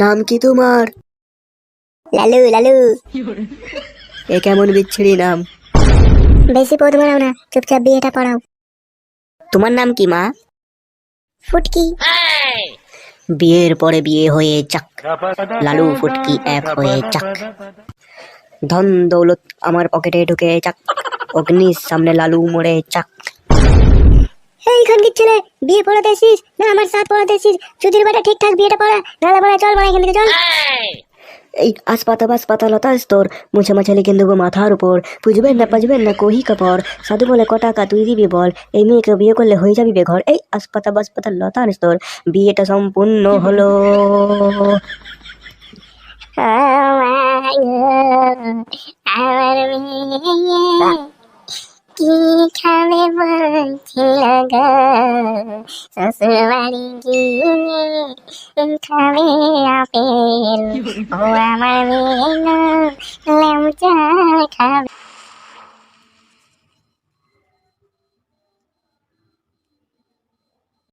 নাম কি তোমার? লালু লালু। এ কেমন বিচ্ছিরি নাম। বেশি পদ বাড়াও না, চুপচাপ বিয়েটা পড়াও। তোমার নাম কি মা? ফুটকি। বিয়ের পরে বিয়ে হয়ে চাক, লালু ফুটকি এক হয়ে চাক। ধন দৌলত আমার পকেটে ঢুকে চাক, অগ্নির সামনে লালু মরে চাক। এইখানকার ছেলে, বিয়ে পড়াতে এসিস না আমার সাথ পড়াতে এসিস? চুদির বাটা ঠিকঠাক বিয়েটা পড়া, নালা পড়া, চল বাড়া এখান থেকে চল। এই আসপাতা লতা স্তর মুছে মাছে লিখে দেবো মাথার উপর। পুজবেন না কহি কাপড়, সাধু বলে ক টাকা তুই দিবি বল, এই মেয়েকে বিয়ে করলে হয়ে যাবি বেঘর। এই আসপাতা লতার স্তর, বিয়েটা সম্পূর্ণ হলো। আমার মেয়ে কি খাবে বলছিল গো, শ্বশুর বাড়ি গিয়ে খাবে আপেল। ও আমার মেয়ে ল্যাংচা খাবে।